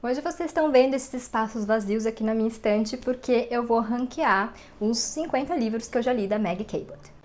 Hoje vocês estão vendo esses espaços vazios aqui na minha estante porque eu vou ranquear os 50 livros que eu já li da Meg Cabot.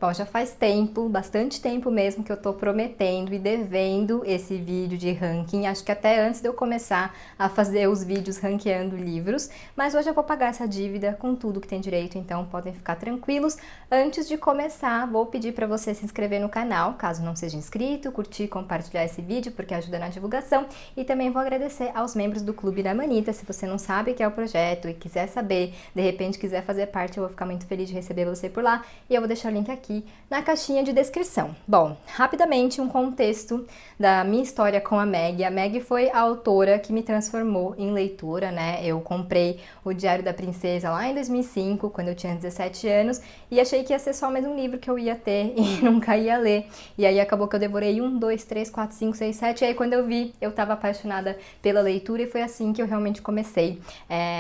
Bom, já faz tempo, bastante tempo mesmo, que eu tô prometendo e devendo esse vídeo de ranking. Acho que até antes de eu começar a fazer os vídeos ranqueando livros. Mas hoje eu vou pagar essa dívida com tudo que tem direito, então podem ficar tranquilos. Antes de começar, vou pedir para você se inscrever no canal, caso não seja inscrito, curtir e compartilhar esse vídeo, porque ajuda na divulgação. E também vou agradecer aos membros do Clube da Manita. Se você não sabe o que é o projeto e quiser saber, de repente quiser fazer parte, eu vou ficar muito feliz de receber você por lá. E eu vou deixar o link aqui na caixinha de descrição. Bom, rapidamente um contexto da minha história com a Meg. A Meg foi a autora que me transformou em leitora, né? Eu comprei o Diário da Princesa lá em 2005, quando eu tinha 17 anos, e achei que ia ser só mais um livro que eu ia ter e nunca ia ler. E aí acabou que eu devorei 1, 2, 3, 4, 5, 6, 7, e aí quando eu vi, eu tava apaixonada pela leitura e foi assim que eu realmente comecei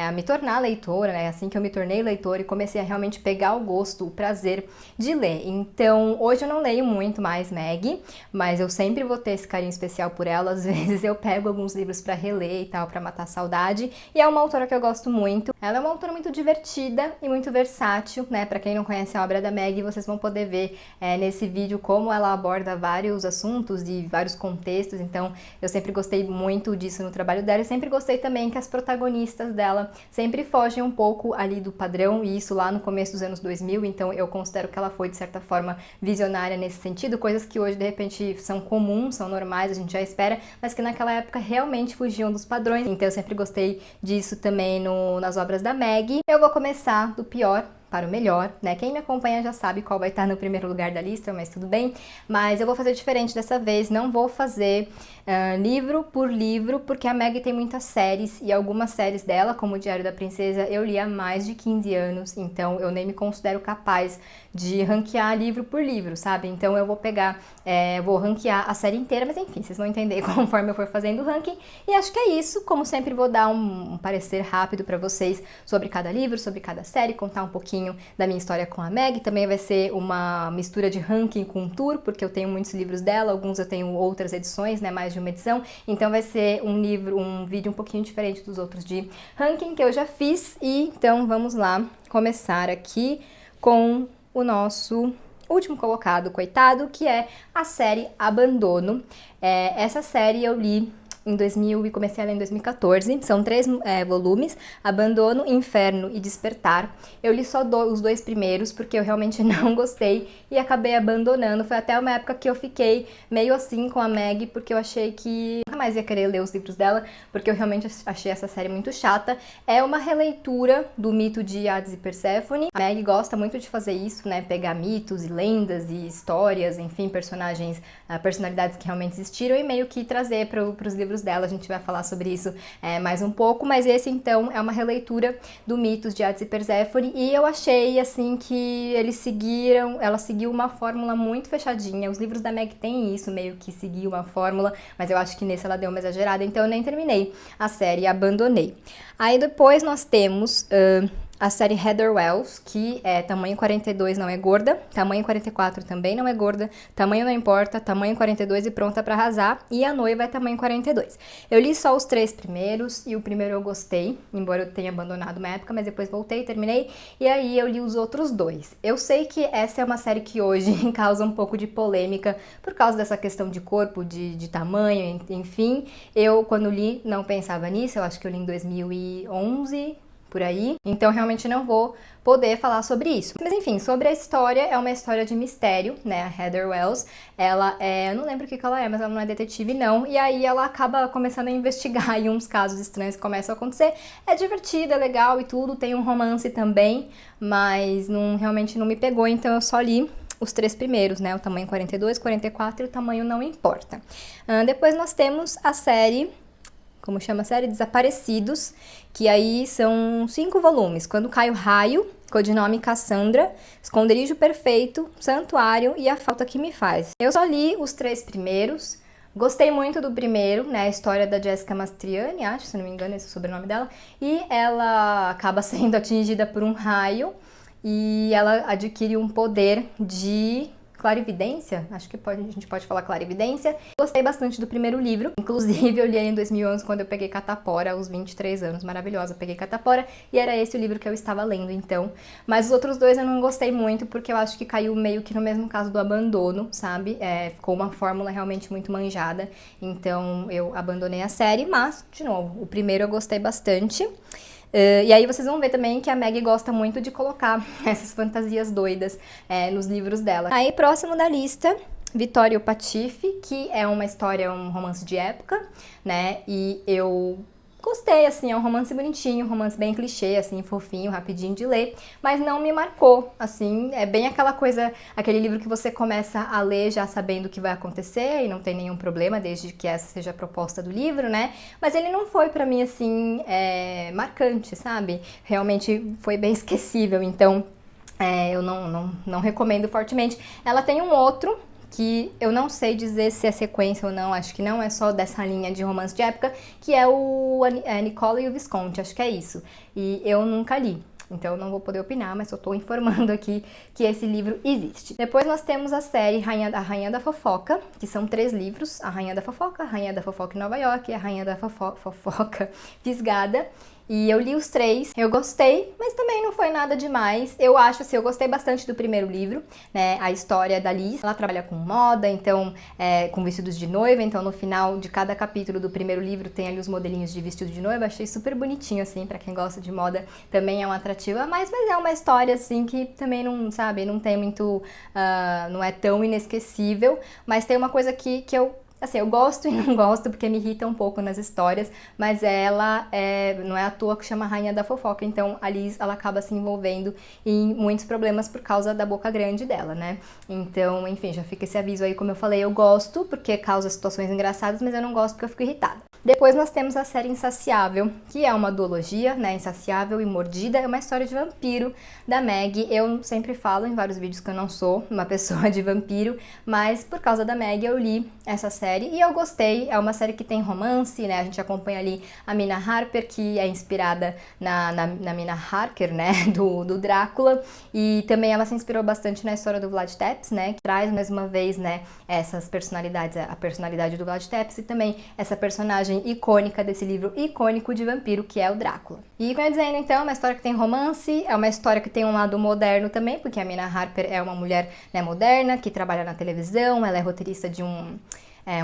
a me tornar leitora, né? Assim que eu me tornei leitora e comecei a realmente pegar o gosto, o prazer de ler. Então, hoje eu não leio muito mais Meg, mas eu sempre vou ter esse carinho especial por ela. Às vezes eu pego alguns livros para reler e tal, para matar a saudade. E é uma autora que eu gosto muito. Ela é uma autora muito divertida e muito versátil, né? Para quem não conhece a obra da Meg, vocês vão poder ver nesse vídeo como ela aborda vários assuntos e vários contextos. Então, eu sempre gostei muito disso no trabalho dela. E sempre gostei também que as protagonistas dela sempre fogem um pouco ali do padrão, e isso lá no começo dos anos 2000. Então, eu considero que ela foi, de certa forma, visionária nesse sentido, coisas que hoje de repente são comuns, são normais, a gente já espera, mas que naquela época realmente fugiam dos padrões. Então eu sempre gostei disso também nas obras da Meg. Eu vou começar do pior para o melhor, né? Quem me acompanha já sabe qual vai estar no primeiro lugar da lista, mas tudo bem. Mas eu vou fazer diferente dessa vez, não vou fazer livro por livro, porque a Meg tem muitas séries, e algumas séries dela, como o Diário da Princesa, eu li há mais de 15 anos, então eu nem me considero capaz de ranquear livro por livro, sabe? Então eu vou pegar, vou ranquear a série inteira, mas enfim, vocês vão entender conforme eu for fazendo o ranking. E acho que é isso. Como sempre, vou dar um parecer rápido para vocês sobre cada livro, sobre cada série, contar um pouquinho da minha história com a Meg. Também vai ser uma mistura de ranking com tour, porque eu tenho muitos livros dela, alguns eu tenho outras edições, né, mais de uma edição, então vai ser um vídeo um pouquinho diferente dos outros de ranking que eu já fiz. E então vamos lá começar aqui com o nosso último colocado, coitado, que é a série Abandono. Essa série eu li em 2000 e comecei a ler em 2014. São 3 volumes, Abandono, Inferno e Despertar. Eu li só os 2 primeiros porque eu realmente não gostei e acabei abandonando. Foi até uma época que eu fiquei meio assim com a Meg, porque eu achei que nunca mais ia querer ler os livros dela, porque eu realmente achei essa série muito chata. É uma releitura do mito de Hades e Perséfone. A Meg gosta muito de fazer isso, né? Pegar mitos e lendas e histórias, enfim, personalidades que realmente existiram, e meio que trazer para os livros dela. A gente vai falar sobre isso mais um pouco, mas esse então é uma releitura do mitos de Hades e Perséfone, e eu achei assim que ela seguiu uma fórmula muito fechadinha. Os livros da Meg têm isso, meio que seguir uma fórmula, mas eu acho que nesse ela deu uma exagerada, então eu nem terminei a série e abandonei. Aí depois nós temos a série Heather Wells, que é tamanho 42 não é gorda, tamanho 44 também não é gorda, tamanho não importa, tamanho 42 e pronta pra arrasar, e A Noiva é tamanho 42. Eu li só os 3 primeiros, e o primeiro eu gostei, embora eu tenha abandonado uma época, mas depois voltei, terminei, e aí eu li os outros 2. Eu sei que essa é uma série que hoje causa um pouco de polêmica, por causa dessa questão de corpo, de tamanho, enfim. Eu, quando li, não pensava nisso, eu acho que eu li em 2011, por aí, então realmente não vou poder falar sobre isso. Mas enfim, sobre a história, é uma história de mistério, né? A Heather Wells, ela eu não lembro o que ela é, mas ela não é detetive não, e aí ela acaba começando a investigar e uns casos estranhos começam a acontecer. É divertida, é legal e tudo, tem um romance também, mas realmente não me pegou, então eu só li os 3 primeiros, né? O tamanho 42, 44 e o tamanho não importa. Depois nós temos a série, como chama a série? Desaparecidos, que aí são 5 volumes. Quando Cai o Raio, Codinome Cassandra, Esconderijo Perfeito, Santuário e A Falta Que Me Faz. Eu só li os 3 primeiros, gostei muito do primeiro, né, a história da Jessica Mastriani, acho, se não me engano esse é o sobrenome dela, e ela acaba sendo atingida por um raio, e ela adquire um poder de clarividência, acho que a gente pode falar clarividência. Gostei bastante do primeiro livro, inclusive eu li ele em 2011 quando eu peguei Catapora, aos 23 anos, maravilhosa, eu peguei Catapora e era esse o livro que eu estava lendo então. Mas os outros dois eu não gostei muito porque eu acho que caiu meio que no mesmo caso do abandono, sabe? Ficou uma fórmula realmente muito manjada, então eu abandonei a série, mas, de novo, o primeiro eu gostei bastante. E aí vocês vão ver também que a Meg gosta muito de colocar essas fantasias doidas nos livros dela. Aí, próximo da lista, Vitória e o Patife, que é uma história, um romance de época, né? E eu gostei, assim, é um romance bonitinho, um romance bem clichê, assim, fofinho, rapidinho de ler, mas não me marcou, assim, é bem aquela coisa, aquele livro que você começa a ler já sabendo o que vai acontecer e não tem nenhum problema, desde que essa seja a proposta do livro, né? Mas ele não foi pra mim, assim, marcante, sabe? Realmente foi bem esquecível, então eu não recomendo fortemente. Ela tem um outro que eu não sei dizer se é sequência ou não, acho que não é só dessa linha de romance de época, que é o Nicola e o Visconde, acho que é isso. E eu nunca li, então eu não vou poder opinar, mas eu tô informando aqui que esse livro existe. Depois nós temos a série A Rainha da Fofoca, que são 3 livros, A Rainha da Fofoca em Nova York e A Rainha da Fofoca Fisgada. E eu li os 3, eu gostei, mas também não foi nada demais. Eu acho assim, eu gostei bastante do primeiro livro, né? A história da Liz, ela trabalha com moda, então, com vestidos de noiva, então no final de cada capítulo do primeiro livro tem ali os modelinhos de vestido de noiva. Achei super bonitinho, assim, pra quem gosta de moda, também é um atrativo a mais, mas é uma história, assim, que também não, sabe, não tem muito, não é tão inesquecível, mas tem uma coisa que eu... Assim, eu gosto e não gosto porque me irrita um pouco nas histórias, mas ela não é à toa que chama Rainha da Fofoca, então a Liz, ela acaba se envolvendo em muitos problemas por causa da boca grande dela, né? Então, enfim, já fica esse aviso aí, como eu falei, eu gosto porque causa situações engraçadas, mas eu não gosto porque eu fico irritada. Depois nós temos a série Insaciável, que é uma duologia, né? Insaciável e Mordida, é uma história de vampiro da Meg. Eu sempre falo em vários vídeos que eu não sou uma pessoa de vampiro, mas por causa da Meg eu li essa série e eu gostei. É uma série que tem romance, né? A gente acompanha ali a Mina Harper, que é inspirada na Mina Harker, né? Do Drácula, e também ela se inspirou bastante na história do Vlad Tepes, né? Que traz mais uma vez, né? Essas personalidades, a personalidade do Vlad Tepes e também essa personagem icônica desse livro icônico de vampiro, que é o Drácula. E como eu ia dizendo, então, é uma história que tem romance, é uma história que tem um lado moderno também, porque a Mina Harper é uma mulher, né, moderna, que trabalha na televisão, ela é roteirista de um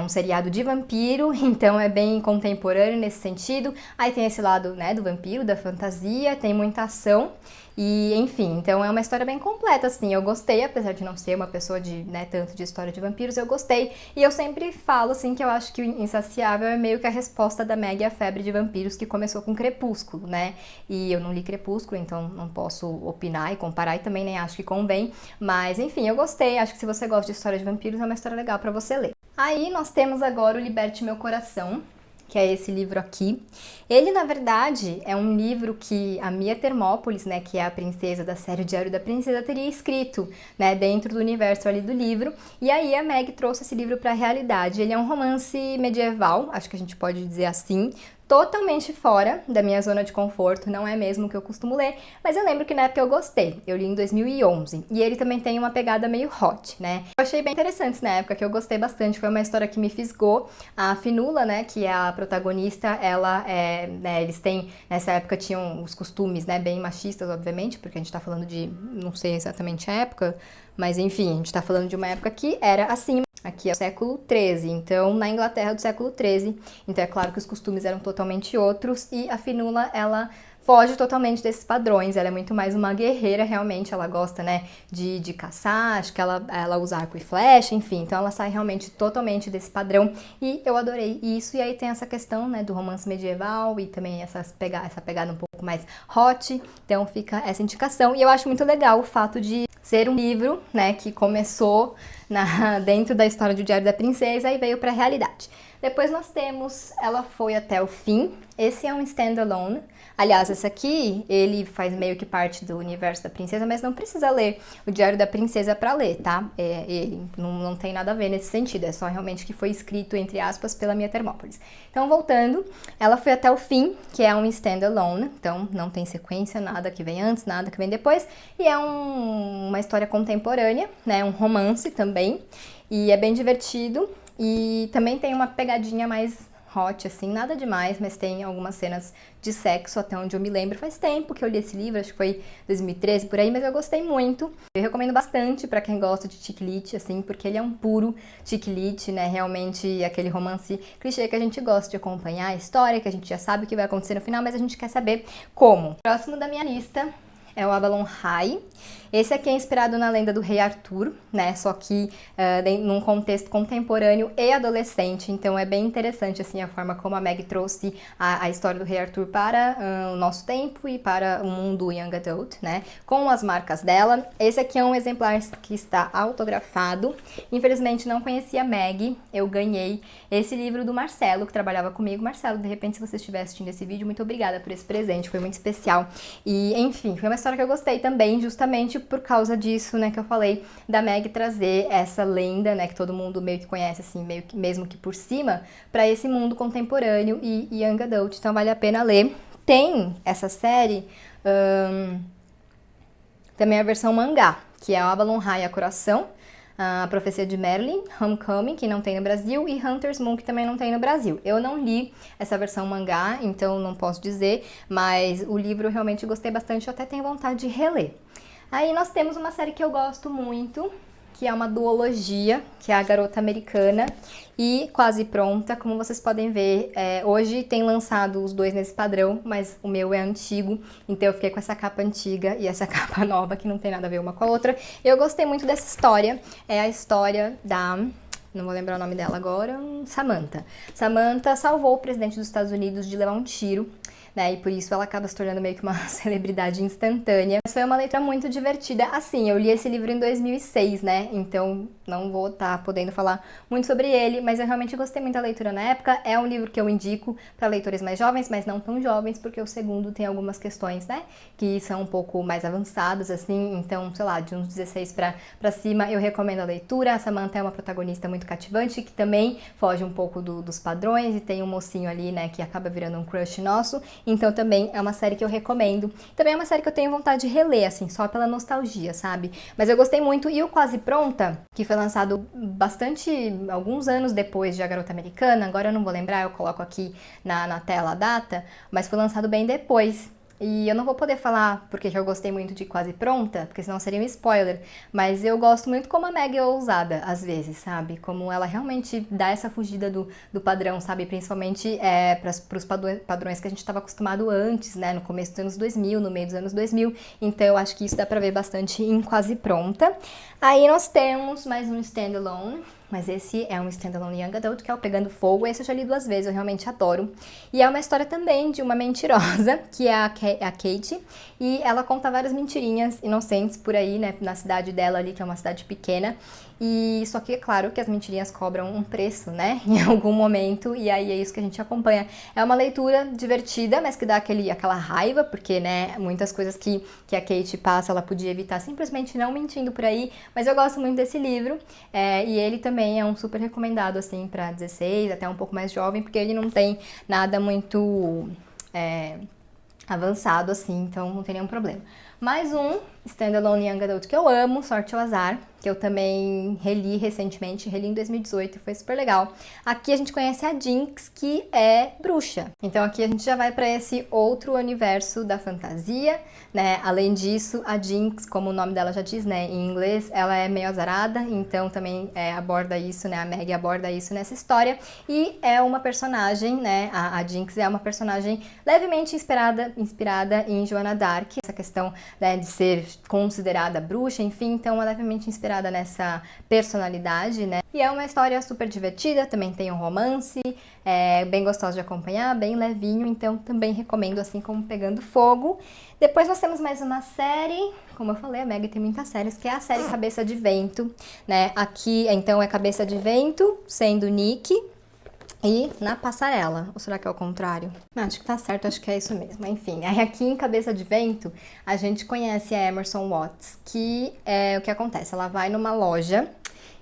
seriado de vampiro, então é bem contemporâneo nesse sentido. Aí tem esse lado, né, do vampiro, da fantasia, tem muita ação. E, enfim, então é uma história bem completa, assim, eu gostei, apesar de não ser uma pessoa de, né, tanto de história de vampiros, eu gostei. E eu sempre falo, assim, que eu acho que o Insaciável é meio que a resposta da Meg à febre de vampiros que começou com Crepúsculo, né? E eu não li Crepúsculo, então não posso opinar e comparar e também nem acho que convém. Mas, enfim, eu gostei, acho que se você gosta de história de vampiros é uma história legal pra você ler. Aí nós temos agora o Liberte Meu Coração, que é esse livro aqui. Ele, na verdade, é um livro que a Mia Thermopolis, né, que é a princesa da série O Diário da Princesa, teria escrito, né, dentro do universo ali do livro. E aí a Meg trouxe esse livro para a realidade. Ele é um romance medieval, acho que a gente pode dizer assim, totalmente fora da minha zona de conforto, não é mesmo o que eu costumo ler, mas eu lembro que na época eu gostei, eu li em 2011, e ele também tem uma pegada meio hot, né? Eu achei bem interessante na época, que eu gostei bastante, foi uma história que me fisgou. A Finula, né, que é a protagonista, ela né, eles têm, nessa época tinham os costumes, né, bem machistas, obviamente, porque a gente tá falando de, não sei exatamente a época, mas enfim, a gente tá falando de uma época que era assim. Aqui é o século XIII, então na Inglaterra do século XIII, então é claro que os costumes eram totalmente outros e a Finula, ela foge totalmente desses padrões, ela é muito mais uma guerreira realmente, ela gosta, né, de caçar, acho que ela usa arco e flecha, enfim, então ela sai realmente totalmente desse padrão e eu adorei isso. E aí tem essa questão, né, do romance medieval e também essa pegada um pouco mais hot, então fica essa indicação. E eu acho muito legal o fato de ser um livro, né, que começou dentro da história do Diário da Princesa e veio para a realidade. Depois nós temos Ela Foi Até o Fim. Esse é um standalone. Aliás, esse aqui, ele faz meio que parte do universo da princesa, mas não precisa ler o Diário da Princesa pra ler, tá? Ele não tem nada a ver nesse sentido, é só realmente que foi escrito, entre aspas, pela Mia Thermopolis. Então, voltando, Ela Foi Até o Fim, que é um standalone, então não tem sequência, nada que vem antes, nada que vem depois, e é uma história contemporânea, né? Um romance também, e é bem divertido, e também tem uma pegadinha mais hot, assim, nada demais, mas tem algumas cenas de sexo, até onde eu me lembro. Faz tempo que eu li esse livro, acho que foi 2013 por aí, mas eu gostei muito. Eu recomendo bastante pra quem gosta de chick lit, assim, porque ele é um puro chick lit, né? Realmente aquele romance clichê que a gente gosta de acompanhar a história, que a gente já sabe o que vai acontecer no final, mas a gente quer saber como. Próximo da minha lista é o Avalon High. Esse aqui é inspirado na lenda do Rei Arthur, né? Só que num contexto contemporâneo e adolescente. Então é bem interessante assim a forma como a Meg trouxe a história do Rei Arthur para o nosso tempo e para o mundo young adult, né? Com as marcas dela. Esse aqui é um exemplar que está autografado. Infelizmente não conhecia a Meg. Eu ganhei esse livro do Marcelo, que trabalhava comigo. Marcelo, de repente, se você estiver assistindo esse vídeo, muito obrigada por esse presente. Foi muito especial. E, enfim, foi uma história que eu gostei também, justamente por causa disso, né, que eu falei, da Meg trazer essa lenda, né, que todo mundo meio que conhece, assim, meio que, mesmo que por cima, para esse mundo contemporâneo e young adult, então vale a pena ler. Tem essa série, também a versão mangá, que é o Avalon High, a Coração, a Profecia de Merlin, Homecoming, que não tem no Brasil, e Hunter's Moon, que também não tem no Brasil. Eu não li essa versão mangá, então não posso dizer, mas o livro eu realmente gostei bastante, eu até tenho vontade de reler. Aí nós temos uma série que eu gosto muito, que é uma duologia, que é A Garota Americana e Quase Pronta. Como vocês podem ver, hoje tem lançado os dois nesse padrão, mas o meu é antigo, então eu fiquei com essa capa antiga e essa capa nova, que não tem nada a ver uma com a outra. Eu gostei muito dessa história, é a história da... não vou lembrar o nome dela agora, Samantha. Samantha salvou o presidente dos Estados Unidos de levar um tiro, né, e por isso ela acaba se tornando meio que uma celebridade instantânea. Mas foi uma leitura muito divertida. Assim, eu li esse livro em 2006, né, então não vou estar podendo falar muito sobre ele, mas eu realmente gostei muito da leitura na época. É um livro que eu indico para leitores mais jovens, mas não tão jovens, porque o segundo tem algumas questões, né, que são um pouco mais avançadas, assim, então, sei lá, de uns 16 pra cima, eu recomendo a leitura. A Samantha é uma protagonista muito cativante, que também foge um pouco dos padrões, e tem um mocinho ali, né, que acaba virando um crush nosso. Então também é uma série que eu recomendo. Também é uma série que eu tenho vontade de reler, assim, só pela nostalgia, sabe? Mas eu gostei muito. E o Quase Pronta, que foi lançado alguns anos depois de A Garota Americana, agora eu não vou lembrar, eu coloco aqui na tela a data, mas foi lançado bem depois. E eu não vou poder falar porque eu gostei muito de Quase Pronta, porque senão seria um spoiler, mas eu gosto muito como a Meg é ousada, às vezes, sabe? Como ela realmente dá essa fugida do padrão, sabe? Principalmente para os padrões que a gente estava acostumado antes, né? No começo dos anos 2000, no meio dos anos 2000. Então eu acho que isso dá pra ver bastante em Quase Pronta. Aí nós temos mais um standalone, mas esse é um standalone young adult, que é o Pegando Fogo. Esse eu já li 2 vezes, eu realmente adoro. E é uma história também de uma mentirosa, que é a Kate, e ela conta várias mentirinhas inocentes por aí, né, na cidade dela ali, que é uma cidade pequena. E só que é claro que as mentirinhas cobram um preço, né, em algum momento, e aí é isso que a gente acompanha. É uma leitura divertida, mas que dá aquela raiva, porque, né, muitas coisas que a Kate passa, ela podia evitar simplesmente não mentindo por aí, mas eu gosto muito desse livro, e ele também é um super recomendado, assim, para 16, até um pouco mais jovem, porque ele não tem nada muito avançado, assim, então não tem nenhum problema. Mais um standalone young adult que eu amo, Sorte ao Azar, que eu também reli recentemente, reli em 2018 e foi super legal. Aqui a gente conhece a Jinx, que é bruxa. Então aqui a gente já vai para esse outro universo da fantasia, né? Além disso, a Jinx, como o nome dela já diz, né, em inglês, ela é meio azarada, então também aborda isso, né? A Meg aborda isso nessa história, e é uma personagem, né? A Jinx é uma personagem levemente inspirada em Joana d'Arc, essa questão, né, de ser considerada bruxa, enfim, então é levemente inspirada nessa personalidade, né? E é uma história super divertida, também tem um romance, bem gostoso de acompanhar, bem levinho, então também recomendo, assim como Pegando Fogo. Depois nós temos mais uma série, como eu falei, a Meg tem muitas séries, que é a série Cabeça de Vento, né? Aqui, então, é Cabeça de Vento, sendo Nick, e na passarela. Ou será que é o contrário? Acho que tá certo, acho que é isso mesmo. Enfim, aí aqui em Cabeça de Vento, a gente conhece a Emerson Watts, que é o que acontece. Ela vai numa loja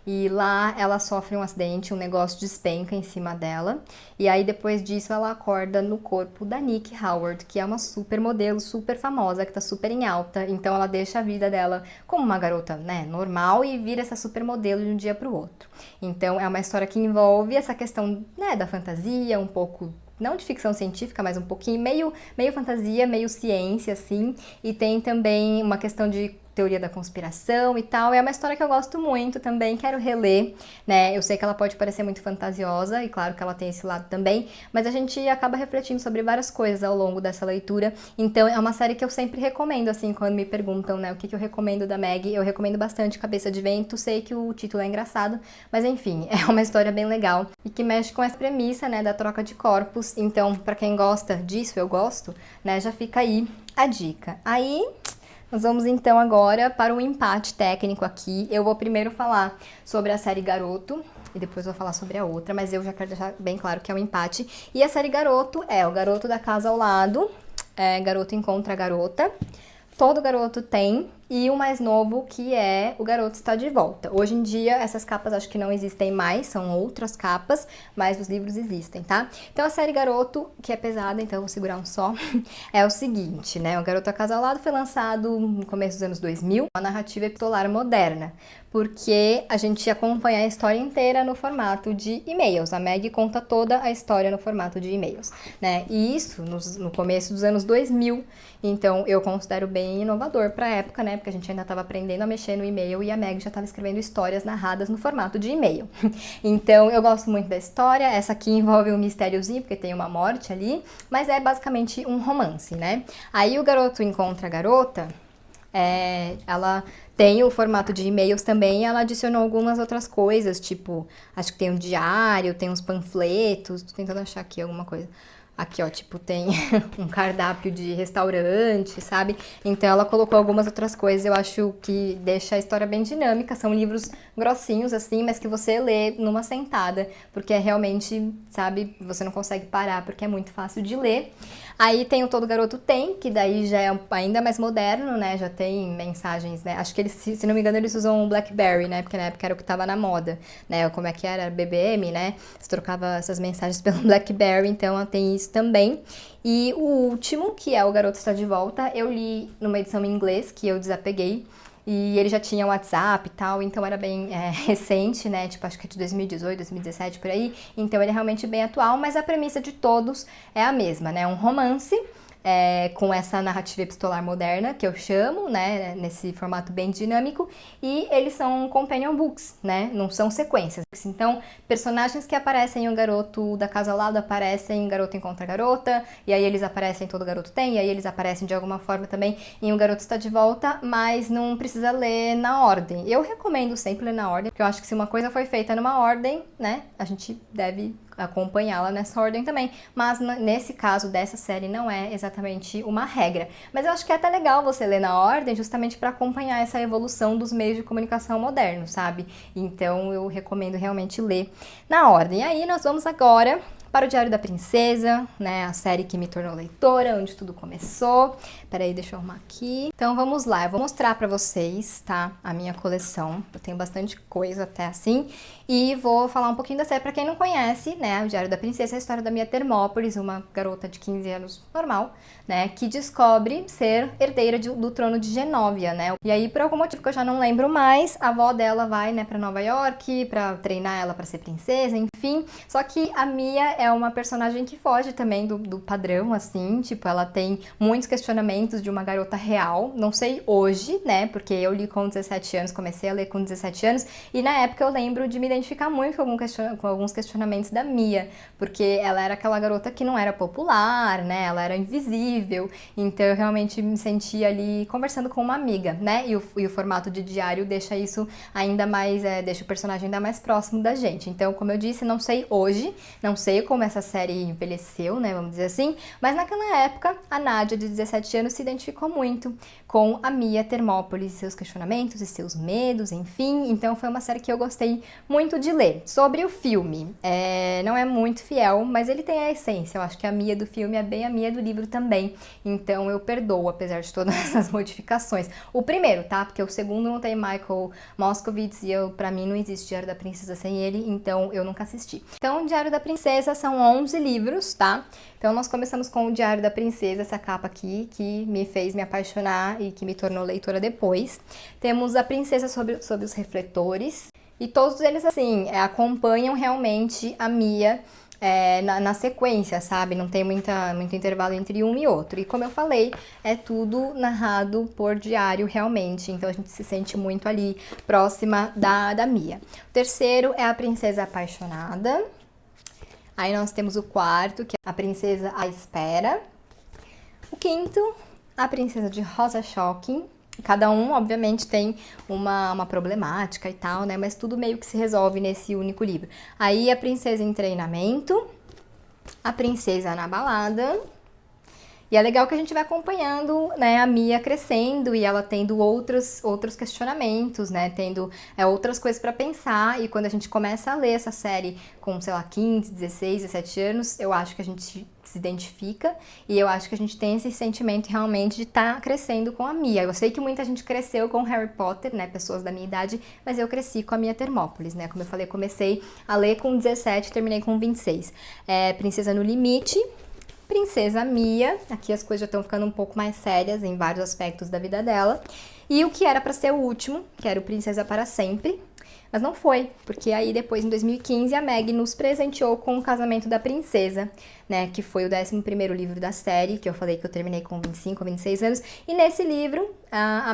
e lá ela sofre um acidente, um negócio despenca em cima dela. E aí depois disso ela acorda no corpo da Nick Howard, que é uma super modelo, super famosa, que tá super em alta. Então ela deixa a vida dela como uma garota, né, normal e vira essa super modelo de um dia pro outro. Então é uma história que envolve essa questão, né, da fantasia, um pouco não de ficção científica, mas um pouquinho, meio fantasia, meio ciência, assim. E tem também uma questão de teoria da conspiração e tal. É uma história que eu gosto muito também, quero reler, né? Eu sei que ela pode parecer muito fantasiosa, e claro que ela tem esse lado também, mas a gente acaba refletindo sobre várias coisas ao longo dessa leitura. Então é uma série que eu sempre recomendo, assim, quando me perguntam, né, o que eu recomendo da Meg, eu recomendo bastante Cabeça de Vento. Sei que o título é engraçado, mas enfim, é uma história bem legal e que mexe com essa premissa, né, da troca de corpos. Então, pra quem gosta disso, eu gosto, né, já fica aí a dica. Aí nós vamos então agora para o empate técnico aqui. Eu vou primeiro falar sobre a série Garoto e depois vou falar sobre a outra, mas eu já quero deixar bem claro que é um empate. E a série Garoto é o garoto da casa ao lado, garoto encontra a garota. Todo garoto tem, e o mais novo, que é O Garoto Está de Volta. Hoje em dia, essas capas acho que não existem mais, são outras capas, mas os livros existem, tá? Então, a série Garoto, que é pesada, então eu vou segurar um só, é o seguinte, né? O Garoto Acasalado foi lançado no começo dos anos 2000, uma narrativa epistolar moderna, porque a gente acompanha a história inteira no formato de e-mails. A Meg conta toda a história no formato de e-mails, né? E isso no começo dos anos 2000, então eu considero bem inovador para a época, né? Porque a gente ainda estava aprendendo a mexer no e-mail e a Meg já estava escrevendo histórias narradas no formato de e-mail. Então eu gosto muito da história. Essa aqui envolve um mistériozinho, porque tem uma morte ali, mas é basicamente um romance, né? Aí o garoto encontra a garota. Ela tem o formato de e-mails também, ela adicionou algumas outras coisas, tipo, acho que tem um diário, tem uns panfletos, tô tentando achar aqui alguma coisa. Aqui, ó, tipo, tem um cardápio de restaurante, sabe? Então ela colocou algumas outras coisas, eu acho que deixa a história bem dinâmica. São livros grossinhos, assim, mas que você lê numa sentada, porque é realmente, sabe, você não consegue parar, porque é muito fácil de ler. Aí tem o Todo Garoto Tem, que daí já é ainda mais moderno, né? Já tem mensagens, né? Acho que eles, se não me engano, eles usam o BlackBerry, né? Porque na época era o que tava na moda, né? Como é que era? BBM, né? Você trocava essas mensagens pelo BlackBerry, então tem isso também. E o último, que é O Garoto Está de Volta, eu li numa edição em inglês, que eu desapeguei. E ele já tinha WhatsApp e tal, então era bem recente, né? Tipo, acho que é de 2018, 2017, por aí. Então ele é realmente bem atual, mas a premissa de todos é a mesma, né? Um romance com essa narrativa epistolar moderna, que eu chamo, né? Nesse formato bem dinâmico. E eles são companion books, né? Não são sequências. Então, personagens que aparecem em O Garoto da Casa ao Lado aparecem em Garoto Encontra a Garota, e aí eles aparecem em Todo Garoto Tem, e aí eles aparecem de alguma forma também em O Garoto Está de Volta, mas não precisa ler na ordem. Eu recomendo sempre ler na ordem, porque eu acho que se uma coisa foi feita numa ordem, né, a gente deve acompanhá-la nessa ordem também, mas nesse caso dessa série não é exatamente uma regra. Mas eu acho que é até legal você ler na ordem justamente para acompanhar essa evolução dos meios de comunicação modernos, sabe? Então eu recomendo realmente ler na ordem. E aí nós vamos agora para o Diário da Princesa, né, a série que me tornou leitora, onde tudo começou. Peraí, deixa eu arrumar aqui. Então vamos lá, eu vou mostrar para vocês, tá, a minha coleção. Eu tenho bastante coisa até assim. E vou falar um pouquinho da série para quem não conhece, né, o Diário da Princesa é a história da Mia Thermopolis, uma garota de 15 anos normal, né, que descobre ser herdeira do trono de Genóvia, né. E aí, por algum motivo que eu já não lembro mais, a avó dela vai, né, para Nova York para treinar ela para ser princesa, enfim. Só que a Mia é uma personagem que foge também do padrão, assim, tipo, ela tem muitos questionamentos de uma garota real, não sei hoje, né, porque eu li com 17 anos, comecei a ler com 17 anos, e na época eu lembro de me identificar muito com alguns questionamentos da Mia, porque ela era aquela garota que não era popular, né, ela era invisível, então eu realmente me sentia ali conversando com uma amiga, né, e o formato de diário deixa isso ainda mais, deixa o personagem ainda mais próximo da gente. Então, como eu disse, não sei hoje, não sei como essa série envelheceu, né, vamos dizer assim, mas naquela época a Nádia, de 17 anos, se identificou muito com a Mia Thermopolis, seus questionamentos e seus medos, enfim, então foi uma série que eu gostei muito de ler. Sobre o filme, não é muito fiel, mas ele tem a essência, eu acho que a Mia do filme é bem a Mia do livro também, então eu perdoo, apesar de todas essas modificações. O primeiro, tá? Porque o segundo não tem Michael Moskowitz e pra mim não existe Diário da Princesa sem ele, então eu nunca assisti. Então, o Diário da Princesa são 11 livros, tá? Então, nós começamos com o Diário da Princesa, essa capa aqui, que me fez me apaixonar e que me tornou leitora depois. Temos A Princesa sob os Refletores, e todos eles, assim, acompanham realmente a Mia na sequência, sabe? Não tem muito intervalo entre um e outro. E como eu falei, é tudo narrado por diário realmente, então a gente se sente muito ali próxima da Mia. O terceiro é A Princesa Apaixonada. Aí nós temos o quarto, que é A Princesa à Espera. O quinto, A Princesa de Rosa Shocking. Cada um, obviamente, tem uma problemática e tal, né? Mas tudo meio que se resolve nesse único livro. Aí, A Princesa em Treinamento, A Princesa na Balada. E é legal que a gente vai acompanhando, né, a Mia crescendo e ela tendo outros questionamentos, né, tendo outras coisas para pensar. E quando a gente começa a ler essa série com, sei lá, 15, 16, 17 anos, eu acho que a gente se identifica e eu acho que a gente tem esse sentimento realmente de estar crescendo com a Mia. Eu sei que muita gente cresceu com Harry Potter, né, pessoas da minha idade, mas eu cresci com a Mia Thermopolis, né, como eu falei, comecei a ler com 17 e terminei com 26. Princesa no Limite, Princesa Mia, aqui as coisas já estão ficando um pouco mais sérias em vários aspectos da vida dela, e o que era para ser o último, que era o Princesa para Sempre, mas não foi, porque aí depois, em 2015, a Meg nos presenteou com O Casamento da Princesa, né, que foi o 11º livro da série, que eu falei que eu terminei com 25 ou 26 anos, e nesse livro, a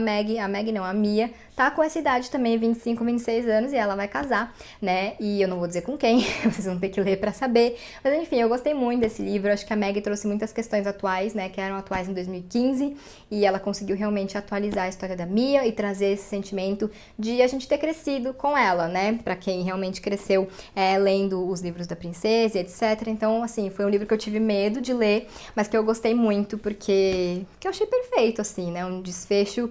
Mia, tá com essa idade também, 25, 26 anos, e ela vai casar, né, e eu não vou dizer com quem, vocês vão ter que ler pra saber, mas enfim, eu gostei muito desse livro, acho que a Meg trouxe muitas questões atuais, né, que eram atuais em 2015, e ela conseguiu realmente atualizar a história da Mia e trazer esse sentimento de a gente ter crescido com ela, né, pra quem realmente cresceu lendo os livros da princesa, etc, então, assim, foi um livro que eu tive medo de ler, mas que eu gostei muito, porque eu achei perfeito, assim, né, um desfecho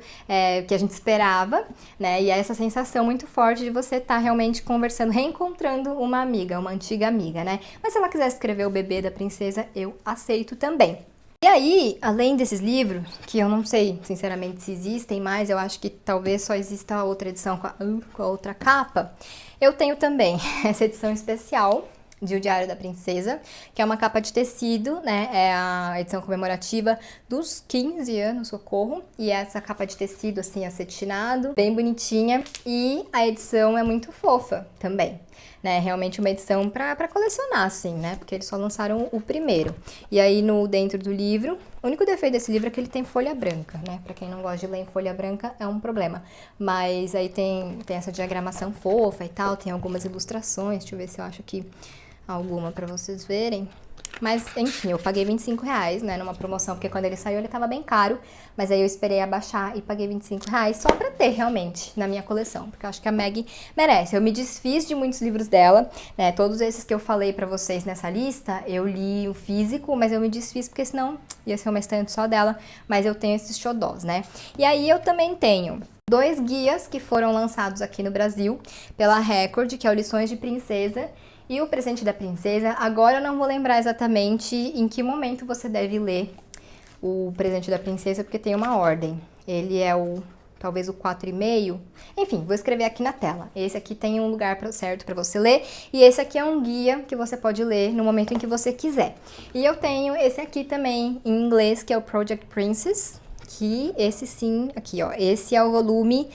que a gente esperava, né, e é essa sensação muito forte de você estar realmente conversando, reencontrando uma amiga, uma antiga amiga, né, mas se ela quiser escrever o bebê da princesa, eu aceito também. E aí, além desses livros, que eu não sei, sinceramente, se existem mais, eu acho que talvez só exista outra edição com a outra capa, eu tenho também essa edição especial de O Diário da Princesa, que é uma capa de tecido, né, é a edição comemorativa dos 15 anos, socorro, e essa capa de tecido, assim, acetinado, bem bonitinha, e a edição é muito fofa também, né, realmente uma edição pra colecionar, assim, né, porque eles só lançaram o primeiro. E aí, dentro do livro, o único defeito desse livro é que ele tem folha branca, né, pra quem não gosta de ler em folha branca, é um problema, mas aí tem essa diagramação fofa e tal, tem algumas ilustrações, deixa eu ver se eu acho que alguma pra vocês verem. Mas, enfim, eu paguei R$25, né, numa promoção, porque quando ele saiu ele tava bem caro, mas aí eu esperei abaixar e paguei R$25 só pra ter, realmente, na minha coleção, porque eu acho que a Meg merece. Eu me desfiz de muitos livros dela, né, todos esses que eu falei pra vocês nessa lista, eu li o físico, mas eu me desfiz porque senão ia ser uma estante só dela, mas eu tenho esses xodós, né. E aí eu também tenho 2 guias que foram lançados aqui no Brasil pela Record, que é o Lições de Princesa, e o Presente da Princesa. Agora eu não vou lembrar exatamente em que momento você deve ler o Presente da Princesa, porque tem uma ordem. Ele é talvez o 4,5. Enfim, vou escrever aqui na tela. Esse aqui tem um lugar certo para você ler, e esse aqui é um guia que você pode ler no momento em que você quiser. E eu tenho esse aqui também em inglês, que é o Project Princess, que esse sim, aqui ó, esse é o volume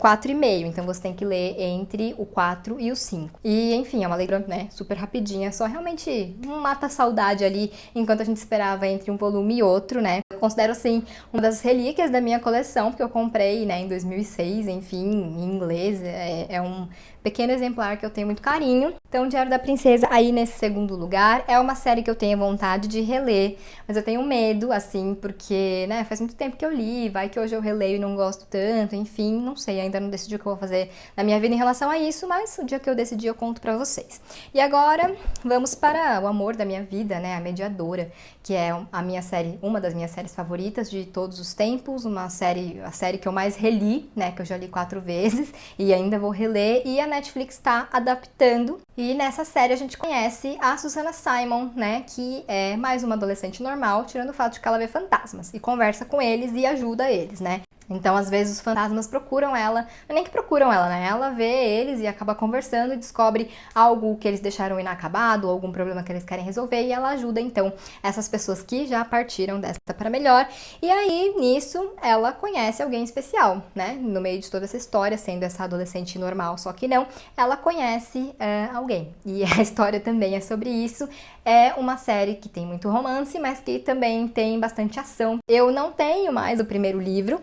4,5, então você tem que ler entre o 4 e o 5. E enfim, é uma leitura, né, super rapidinha, só realmente mata a saudade ali, enquanto a gente esperava entre um volume e outro, né. Eu considero assim, uma das relíquias da minha coleção, porque eu comprei, né, em 2006, enfim, em inglês, é um pequeno exemplar que eu tenho muito carinho. Então, o Diário da Princesa, aí nesse segundo lugar, é uma série que eu tenho vontade de reler, mas eu tenho medo, assim, porque, né, faz muito tempo que eu li, vai que hoje eu releio e não gosto tanto, enfim, não sei, ainda não decidi o que eu vou fazer na minha vida em relação a isso, mas o dia que eu decidir eu conto pra vocês. E agora, vamos para o amor da minha vida, né, A Mediadora, que é a minha série, uma das minhas séries favoritas de todos os tempos, a série que eu mais reli, né, que eu já li 4 vezes e ainda vou reler, e a Netflix está adaptando. E nessa série a gente conhece a Susannah Simon, né, que é mais uma adolescente normal, tirando o fato de que ela vê fantasmas e conversa com eles e ajuda eles, né. Então, às vezes, os fantasmas procuram ela, não é nem que procuram ela, né? Ela vê eles e acaba conversando e descobre algo que eles deixaram inacabado, algum problema que eles querem resolver, e ela ajuda, então, essas pessoas que já partiram dessa para melhor. E aí, nisso, ela conhece alguém especial, né? No meio de toda essa história, sendo essa adolescente normal, só que não, ela conhece alguém. E a história também é sobre isso. É uma série que tem muito romance, mas que também tem bastante ação. Eu não tenho mais o primeiro livro.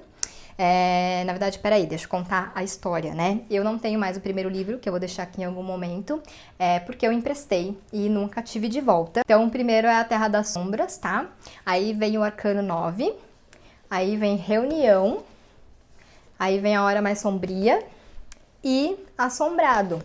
Na verdade, peraí, deixa eu contar a história, né? Eu não tenho mais o primeiro livro, que eu vou deixar aqui em algum momento, porque eu emprestei e nunca tive de volta. Então, o primeiro é A Terra das Sombras, tá? Aí vem o Arcano 9, aí vem Reunião, aí vem A Hora Mais Sombria e Assombrado.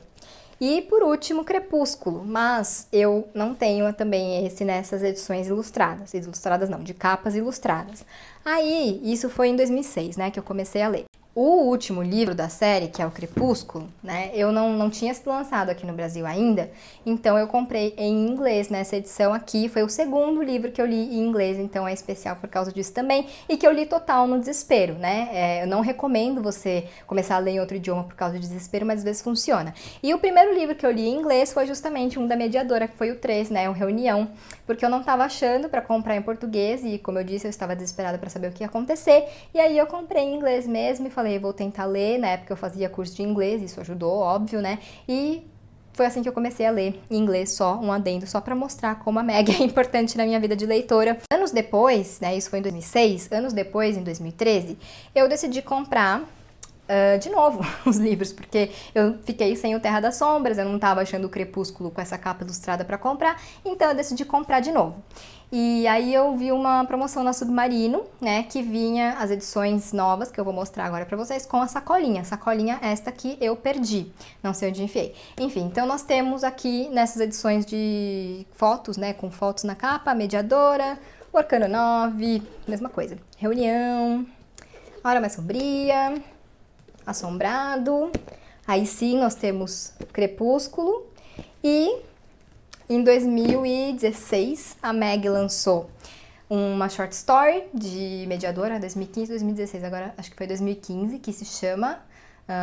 E por último, Crepúsculo, mas eu não tenho também esse nessas edições ilustradas. Ilustradas não, de capas ilustradas. Aí, isso foi em 2006, né, que eu comecei a ler. O último livro da série, que é o Crepúsculo, né, eu não tinha sido lançado aqui no Brasil ainda, então eu comprei em inglês nessa edição aqui, foi o segundo livro que eu li em inglês, então é especial por causa disso também, e que eu li total no desespero, né, eu não recomendo você começar a ler em outro idioma por causa do desespero, mas às vezes funciona. E o primeiro livro que eu li em inglês foi justamente um da Mediadora, que foi o 3, né, o Reunião, porque eu não tava achando pra comprar em português, e como eu disse, eu estava desesperada pra saber o que ia acontecer, e aí eu comprei em inglês mesmo e falei, vou tentar ler. Na época eu fazia curso de inglês, isso ajudou, óbvio, né? E foi assim que eu comecei a ler em inglês, só um adendo, só pra mostrar como a Meg é importante na minha vida de leitora. Anos depois, né, isso foi em 2006, anos depois, em 2013, eu decidi comprar de novo os livros, porque eu fiquei sem o Terra das Sombras, eu não tava achando o Crepúsculo com essa capa ilustrada pra comprar, então eu decidi comprar de novo. E aí eu vi uma promoção na Submarino, né, que vinha as edições novas, que eu vou mostrar agora pra vocês, com a sacolinha esta que eu perdi, não sei onde enfiei. Enfim, então nós temos aqui nessas edições de fotos, né, com fotos na capa, a Mediadora, o Arcano 9, mesma coisa, Reunião, A Hora Mais Sombria, Assombrado, aí sim nós temos Crepúsculo, e em 2016 a Meg lançou uma short story de Mediadora, 2015, 2016, agora acho que foi 2015, que se chama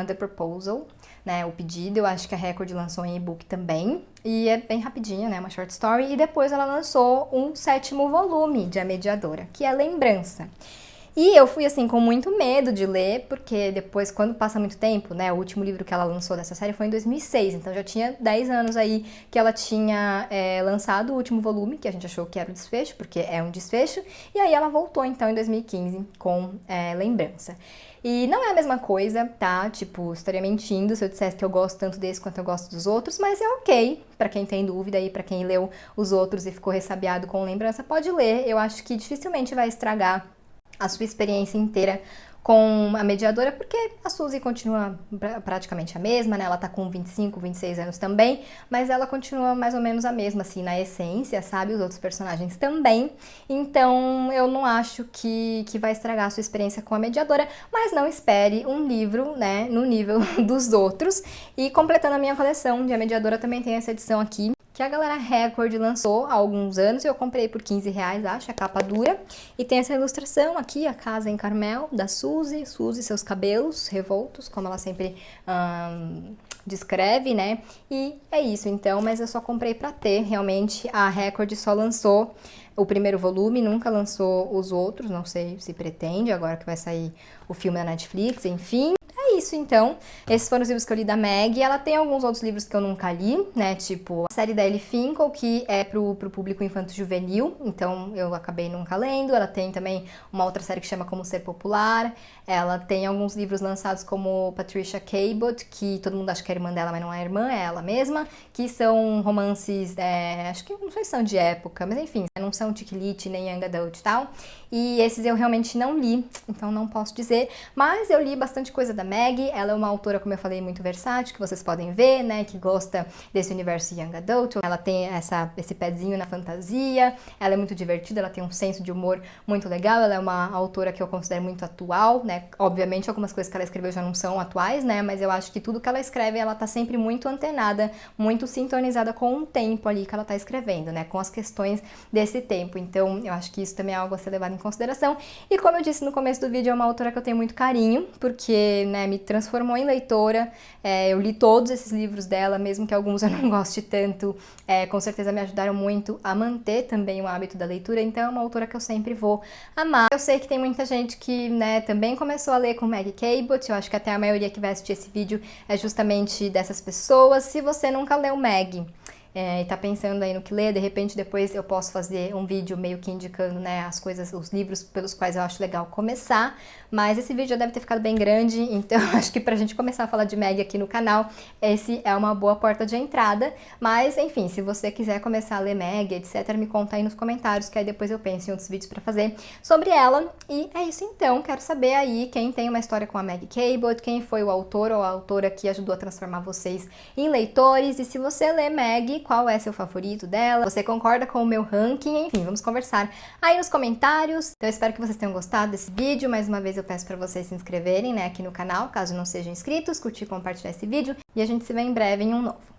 The Proposal, né, o pedido. Eu acho que a Record lançou em e-book também, e é bem rapidinho, né, uma short story, e depois ela lançou um 7º volume de A Mediadora, que é Lembrança. E eu fui, assim, com muito medo de ler, porque depois, quando passa muito tempo, né, o último livro que ela lançou dessa série foi em 2006, então já tinha 10 anos aí que ela tinha lançado o último volume, que a gente achou que era o desfecho, porque é um desfecho, e aí ela voltou, então, em 2015 com Lembrança. E não é a mesma coisa, tá? Tipo, estaria mentindo se eu dissesse que eu gosto tanto desse quanto eu gosto dos outros, mas é ok, pra quem tem dúvida aí, pra quem leu os outros e ficou ressabiado com Lembrança, pode ler, eu acho que dificilmente vai estragar a sua experiência inteira com a Mediadora, porque a Suzy continua praticamente a mesma, né? Ela tá com 25, 26 anos também, mas ela continua mais ou menos a mesma, assim, na essência, sabe? Os outros personagens também. Então, eu não acho que vai estragar a sua experiência com a Mediadora, mas não espere um livro, né, no nível dos outros. E completando a minha coleção de A Mediadora, também tem essa edição aqui, que a galera Record lançou há alguns anos, e eu comprei por R$15, acho, a capa dura. E tem essa ilustração aqui, a casa em Carmel, da Suzy, seus cabelos revoltos, como ela sempre descreve, né? E é isso, então, mas eu só comprei pra ter, realmente, a Record só lançou o primeiro volume, nunca lançou os outros, não sei se pretende, agora que vai sair o filme da Netflix, enfim. É isso, então. Esses foram os livros que eu li da Meg. Ela tem alguns outros livros que eu nunca li, né? Tipo, a série da Ellie Finkel, que é pro público infanto-juvenil, então eu acabei nunca lendo. Ela tem também uma outra série que chama Como Ser Popular. Ela tem alguns livros lançados como Patricia Cabot, que todo mundo acha que é irmã dela, mas não é irmã, é ela mesma, que são romances, acho que não sei se são de época, mas enfim, não são chick lit, nem young adult e tal. E esses eu realmente não li, então não posso dizer, mas eu li bastante coisa da Meg. Maggie, ela é uma autora, como eu falei, muito versátil, que vocês podem ver, né, que gosta desse universo young adult. Ela tem esse pezinho na fantasia, ela é muito divertida, ela tem um senso de humor muito legal, ela é uma autora que eu considero muito atual, né, obviamente algumas coisas que ela escreveu já não são atuais, né, mas eu acho que tudo que ela escreve, ela tá sempre muito antenada, muito sintonizada com o tempo ali que ela tá escrevendo, né, com as questões desse tempo. Então, eu acho que isso também é algo a ser levado em consideração. E como eu disse no começo do vídeo, é uma autora que eu tenho muito carinho, porque, né, me transformou em leitora. Eu li todos esses livros dela, mesmo que alguns eu não goste tanto, com certeza me ajudaram muito a manter também o hábito da leitura, então é uma autora que eu sempre vou amar. Eu sei que tem muita gente que, né, também começou a ler com Maggie Cabot, eu acho que até a maioria que vai assistir esse vídeo é justamente dessas pessoas. Se você nunca leu Maggie, e tá pensando aí no que ler, de repente depois eu posso fazer um vídeo meio que indicando, né, as coisas, os livros pelos quais eu acho legal começar, mas esse vídeo já deve ter ficado bem grande, então acho que pra gente começar a falar de Maggie aqui no canal, esse é uma boa porta de entrada. Mas enfim, se você quiser começar a ler Maggie, etc, me conta aí nos comentários, que aí depois eu penso em outros vídeos pra fazer sobre ela. E é isso então, quero saber aí quem tem uma história com a Maggie Cabot, quem foi o autor ou a autora que ajudou a transformar vocês em leitores, e se você lê Maggie, qual é seu favorito dela? Você concorda com o meu ranking? Enfim, vamos conversar aí nos comentários. Então eu espero que vocês tenham gostado desse vídeo. Mais uma vez eu peço para vocês se inscreverem, né, aqui no canal, caso não sejam inscritos, curtir e compartilhar esse vídeo. E a gente se vê em breve em um novo.